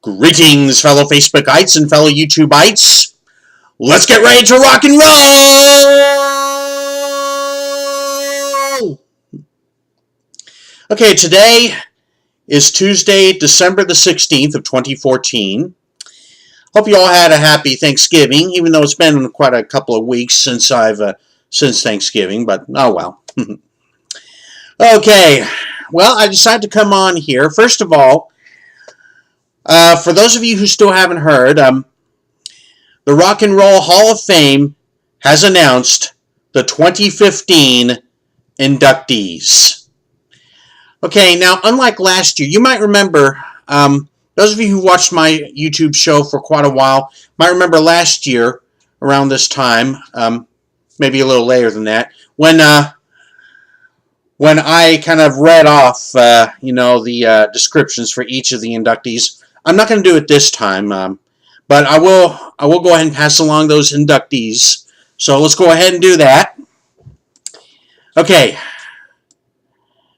Greetings, fellow Facebookites and fellow YouTubeites. Let's get ready to rock and roll! Okay, today is Tuesday, December the 16th of 2014. Hope you all had a happy Thanksgiving, even though it's been quite a couple of weeks since Thanksgiving, but oh well. Okay, well, I decided to come on here. First of all, for those of you who still haven't heard, the Rock and Roll Hall of Fame has announced the 2015 inductees. Okay, now, unlike last year, you might remember, those of you who watched my YouTube show for quite a while might remember last year, around this time, maybe a little later than that, when I kind of read off, the descriptions for each of the inductees. I'm not going to do it this time, but I will go ahead and pass along those inductees. So let's go ahead and do that. Okay.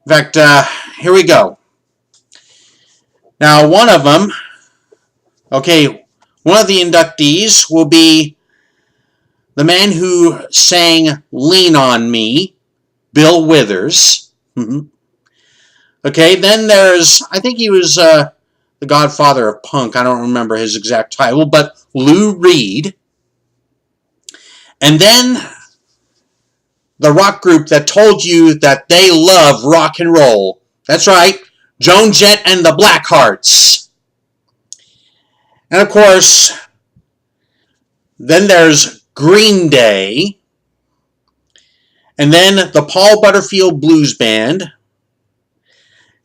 In fact, here we go. Now, one of the inductees will be the man who sang "Lean on Me," Bill Withers. Okay, then there's, I think he was the godfather of punk. I don't remember his exact title, but Lou Reed. And then the rock group that told you that they love rock and roll. That's right, Joan Jett and the Blackhearts. And of course, then there's Green Day. And then the Paul Butterfield Blues Band.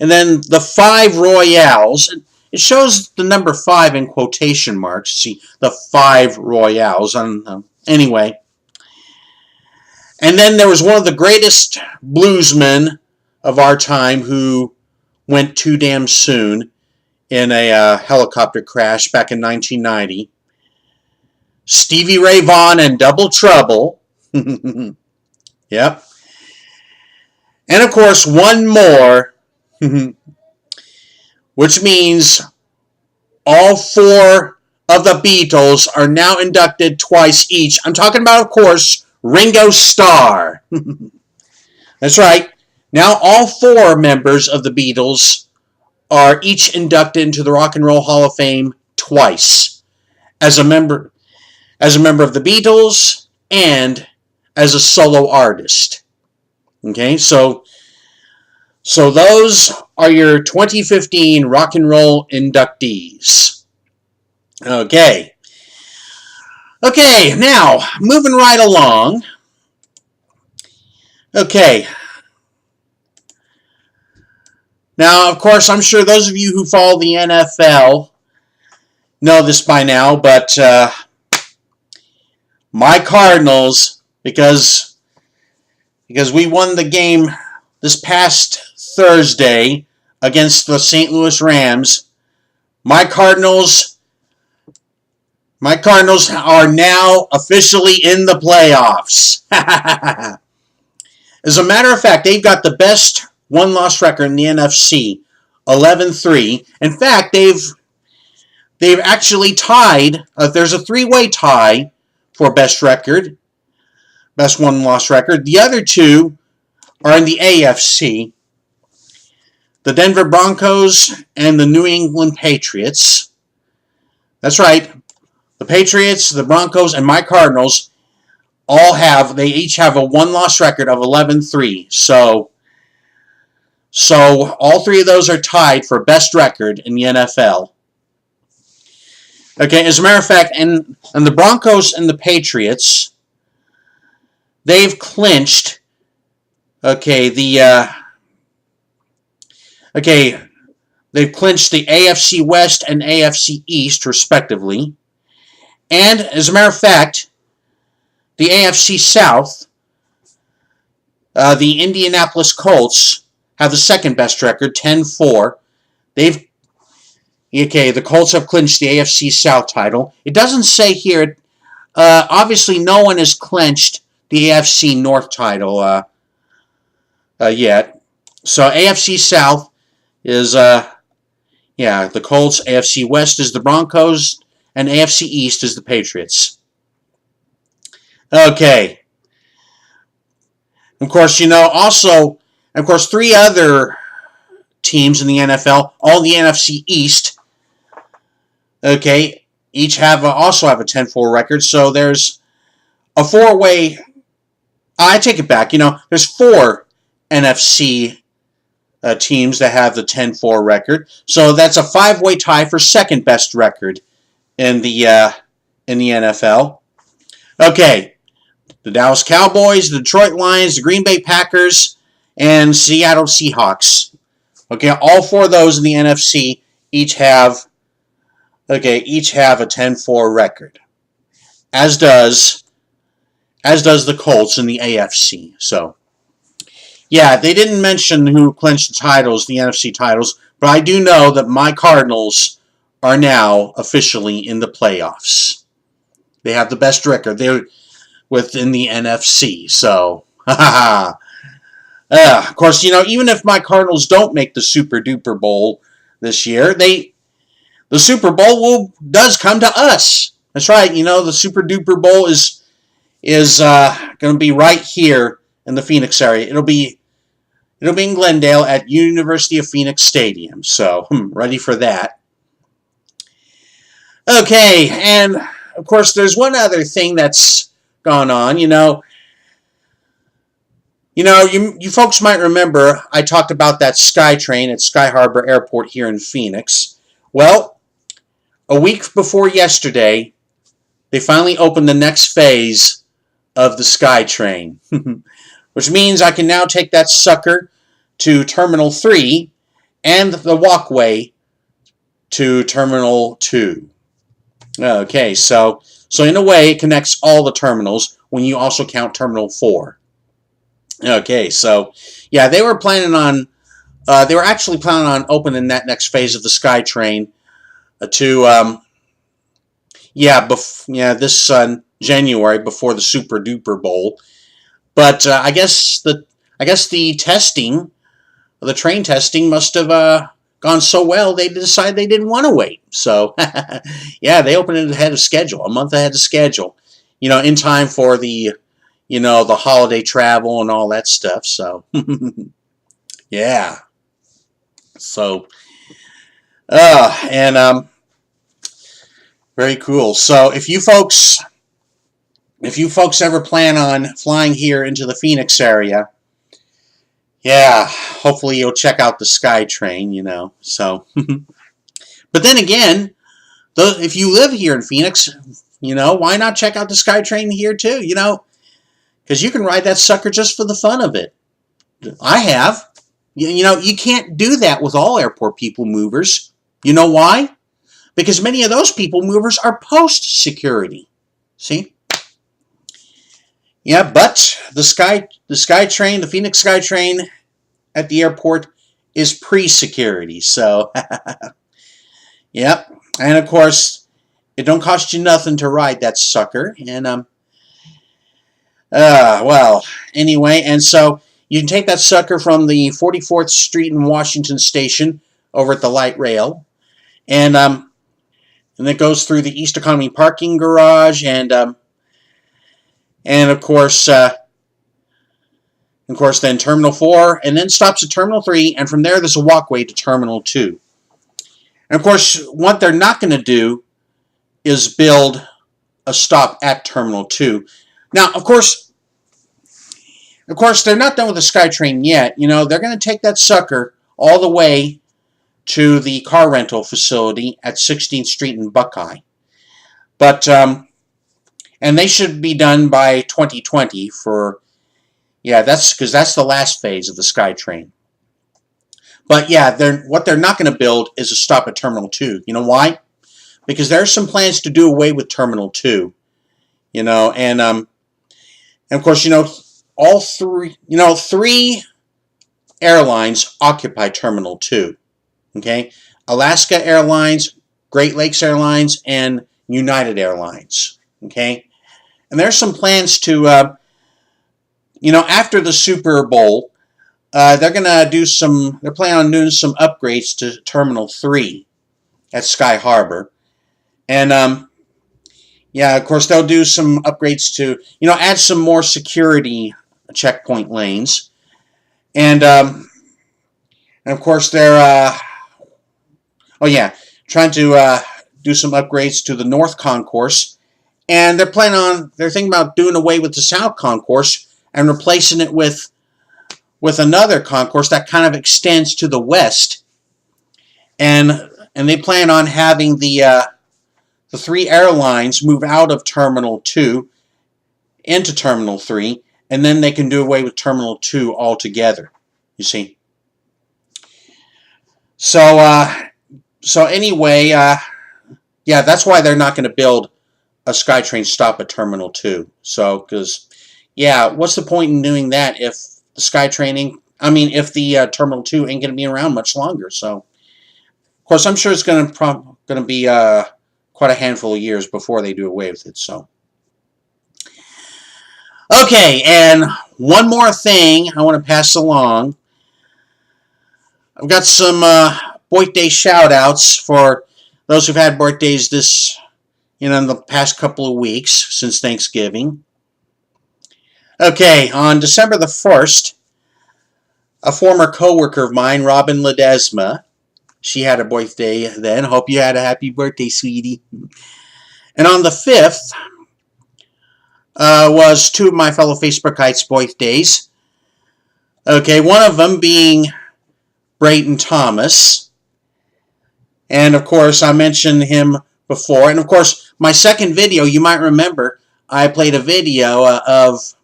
And then the Five Royales. It shows the number 5 in quotation marks. See, the Five Royales. Anyway. And then there was one of the greatest bluesmen of our time who went too damn soon in a helicopter crash back in 1990. Stevie Ray Vaughan and Double Trouble. Yep. And of course, one more, which means all 4 of the Beatles are now inducted twice each. I'm talking about, of course, Ringo Starr. That's right. Now all 4 members of the Beatles are each inducted into the Rock and Roll Hall of Fame twice. As a member of the Beatles and as a solo artist. Okay, so those are your 2015 rock and roll inductees. Okay, now moving right along. Okay, now of course I'm sure those of you who follow the NFL know this by now, but my Cardinals, because we won the game this past Thursday against the St. Louis Rams, my Cardinals are now officially in the playoffs. As a matter of fact, they've got the best one-loss record in the NFC, 11-3. In fact, they've actually tied. There's a 3-way tie for best one-loss record. The other 2 are in the AFC. The Denver Broncos and the New England Patriots. That's right. The Patriots, the Broncos, and my Cardinals they each have a one-loss record of 11-3. So all 3 of those are tied for best record in the NFL. Okay, as a matter of fact, and the Broncos and the Patriots, they've clinched, they've clinched the AFC West and AFC East, respectively. And, as a matter of fact, the AFC South, the Indianapolis Colts have the second best record, 10-4. The Colts have clinched the AFC South title. It doesn't say here, obviously no one has clinched the AFC North title yet. So AFC South is Yeah, the Colts. AFC West is the Broncos, and AFC East is the Patriots. Okay. Of course, also, of course, 3 other teams in the NFL, all the NFC East, okay, each also have a 10-4 record. So there's a 4-way. I take it back. There's 4 NFC teams that have the 10-4 record. So that's a 5-way tie for second best record in the NFL. Okay, the Dallas Cowboys, the Detroit Lions, the Green Bay Packers, and Seattle Seahawks. Okay, all 4 of those in the NFC each have a 10-4 record. As does the Colts in the AFC. So, yeah, they didn't mention who clinched the titles, the NFC titles, but I do know that my Cardinals are now officially in the playoffs. They have the best record. They're within the NFC. So, of course, even if my Cardinals don't make the Super Duper Bowl this year, the Super Bowl does come to us. That's right. The Super Duper Bowl is going to be right here in the Phoenix area. It'll be in Glendale at University of Phoenix Stadium. So, ready for that. Okay, and of course, there's one other thing that's gone on. You folks might remember I talked about that Sky Train at Sky Harbor Airport here in Phoenix. Well, a week before yesterday, they finally opened the next phase of the Sky Train, which means I can now take that sucker to Terminal 3 and the walkway to Terminal 2. Okay, so in a way, it connects all the terminals when you also count Terminal 4. Okay, so yeah, they were actually planning on opening that next phase of the Sky Train to this January before the Super Duper Bowl. But I guess the testing, the train testing, must have gone so well they decided they didn't want to wait. So yeah, they opened it ahead of schedule, a month ahead of schedule. In time for the the holiday travel and all that stuff. So yeah. So very cool. So if you folks ever plan on flying here into the Phoenix area, yeah, hopefully you'll check out the Sky Train, So, but then again, if you live here in Phoenix, why not check out the Sky Train here too, because you can ride that sucker just for the fun of it. I have. You can't do that with all airport people movers. You know why? Because many of those people movers are post-security. See? Yeah, but the Sky Train, the Phoenix Sky Train at the airport is pre-security. So, yep. And of course, it don't cost you nothing to ride that sucker. And well, anyway, and so you can take that sucker from the 44th Street and Washington Station over at the light rail, and it goes through the East Economy parking garage, and of course then Terminal 4, and then stops at Terminal 3, and from there there's a walkway to Terminal 2. And of course, what they're not going to do is build a stop at Terminal 2. Now, of course, they're not done with the SkyTrain yet. They're going to take that sucker all the way to the car rental facility at 16th Street in Buckeye. But, and they should be done by 2020 that's because that's the last phase of the SkyTrain. But yeah, what they're not going to build is a stop at Terminal 2. You know why? Because there's some plans to do away with Terminal 2. And of course, all three airlines occupy Terminal 2. Okay? Alaska Airlines, Great Lakes Airlines, and United Airlines. Okay? And there's some plans to, after the Super Bowl, they're planning on doing some upgrades to Terminal 3. at Sky Harbor. And yeah, of course, they'll do some upgrades to, add some more security checkpoint lanes. And of course, they're, oh yeah, trying to do some upgrades to the North Concourse. And they're thinking about doing away with the South Concourse and replacing it with another concourse that kind of extends to the west. And they plan on having the 3 airlines move out of Terminal 2 into Terminal 3, and then they can do away with Terminal 2 altogether, you see. So anyway, yeah, that's why they're not going to build a SkyTrain stop at Terminal 2. So, because, yeah, what's the point in doing that if the SkyTrain, if the Terminal 2 ain't going to be around much longer? So, of course, I'm sure it's going to be quite a handful of years before they do away with it. So, okay, and one more thing I want to pass along. I've got some birthday shout-outs for those who've had birthdays in the past couple of weeks since Thanksgiving. Okay, on December the 1st, a former co-worker of mine, Robin Ledesma, she had a birthday then. Hope you had a happy birthday, sweetie. And on the 5th was 2 of my fellow Facebookites' birthdays. Okay, one of them being Brayton Thomas. And, of course, I mentioned him before. And, of course, my second video, you might remember, I played a video of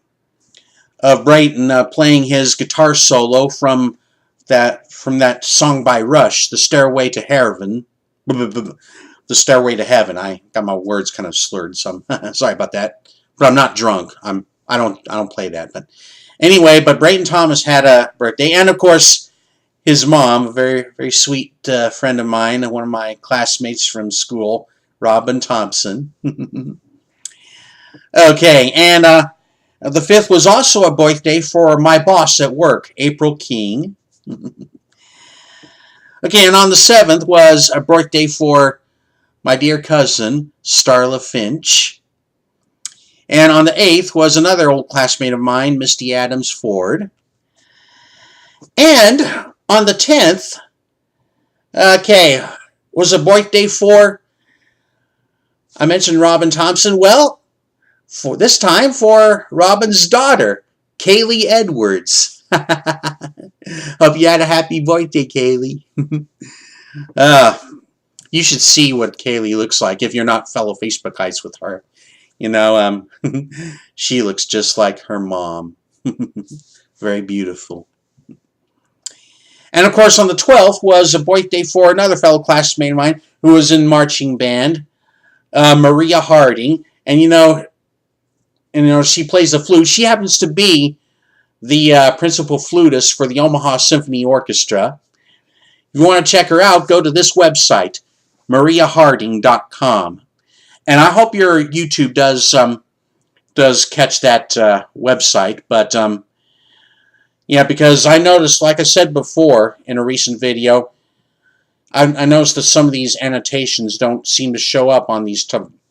Brayton playing his guitar solo from that song by Rush, The Stairway to Heaven. The Stairway to Heaven. I got my words kind of slurred, so I'm sorry about that. But I'm not drunk. I don't play that. But anyway, Brayton Thomas had a birthday, and of course his mom, a very, very sweet friend of mine, one of my classmates from school, Robin Thompson. Okay, and the 5th was also a birthday for my boss at work, April King. Okay, and on the 7th was a birthday for my dear cousin, Starla Finch. And on the 8th was another old classmate of mine, Misty Adams Ford. And on the 10th, okay, was a birthday for, I mentioned Robin Thompson, well, for this time for Robin's daughter, Kaylee Edwards. Hope you had a happy birthday, Kaylee. You should see what Kaylee looks like if you're not fellow Facebookites with her. She looks just like her mom. Very beautiful. And, of course, on the 12th was a birthday for another fellow classmate of mine who was in marching band, Maria Harding. And, she plays the flute. She happens to be the principal flutist for the Omaha Symphony Orchestra. If you want to check her out, go to this website, mariaharding.com. And I hope your YouTube does catch that website. But, yeah, because I noticed, like I said before in a recent video, I noticed that some of these annotations don't seem to show up on these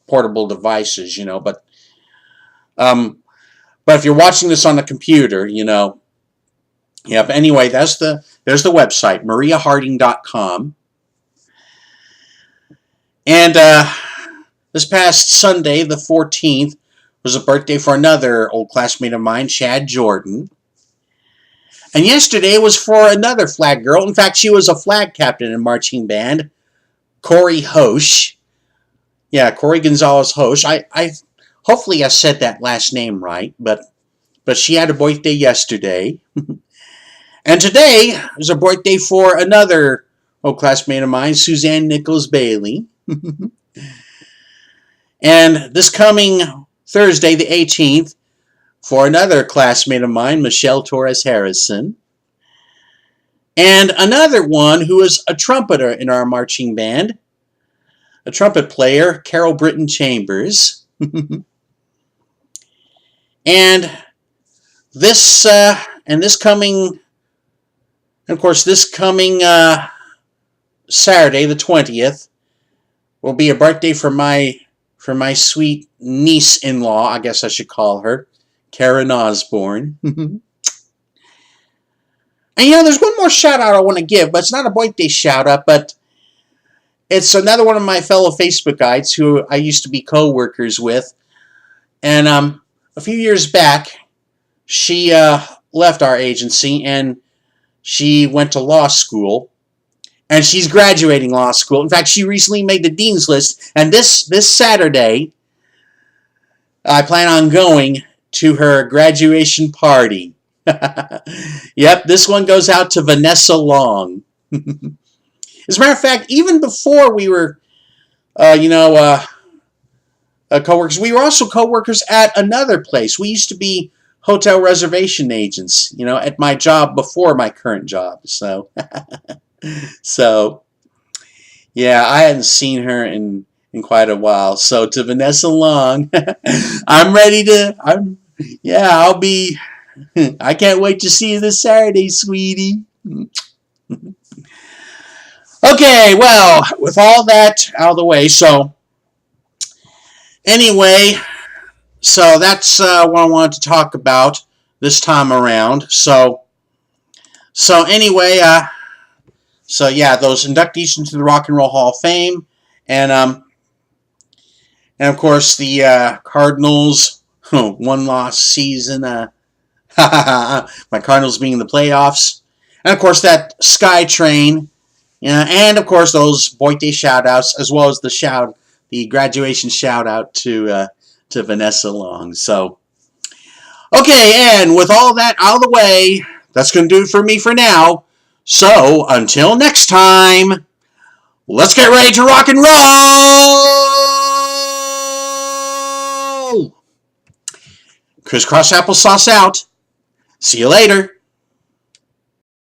portable devices, But if you're watching this on the computer, yeah. But anyway, there's the website, mariaharding.com. And this past Sunday, the 14th, was a birthday for another old classmate of mine, Chad Jordan. And yesterday was for another flag girl. In fact, she was a flag captain in marching band, Corey Hosch. Yeah, Corey Gonzalez Hosch. Hopefully I said that last name right, but she had a birthday yesterday. And today is a birthday for another old classmate of mine, Suzanne Nichols Bailey. And this coming Thursday, the 18th, for another classmate of mine, Michelle Torres Harrison. And another one who is a trumpeter in our marching band, a trumpet player, Carol Britton Chambers. And this coming Saturday, the 20th, will be a birthday for my sweet niece-in-law, I guess I should call her, Karen Osborne. And there's one more shout out I want to give, but it's not a birthday shout out, but it's another one of my fellow Facebookites who I used to be co-workers with. And a few years back, she left our agency and she went to law school. And she's graduating law school. In fact, she recently made the dean's list. And this Saturday, I plan on going to her graduation party. Yep, this one goes out to Vanessa Long. As a matter of fact, even before we were, co-workers, we were also co-workers at another place. We used to be hotel reservation agents, at my job before my current job. So, yeah, I hadn't seen her in quite a while. So to Vanessa Long, I'm ready to. I'll be. I can't wait to see you this Saturday, sweetie. Okay, well, with all that out of the way, so anyway, so that's what I wanted to talk about this time around. So anyway, so yeah, those inductees into the Rock and Roll Hall of Fame, and of course the Cardinals, one loss season. My Cardinals being in the playoffs, and of course that Sky Train, and of course those birthday shout outs, as well as the graduation shout out to Vanessa Long. So, okay, and with all that out of the way, that's going to do it for me for now. So, until next time, let's get ready to rock and roll! Crisscross applesauce out. See you later.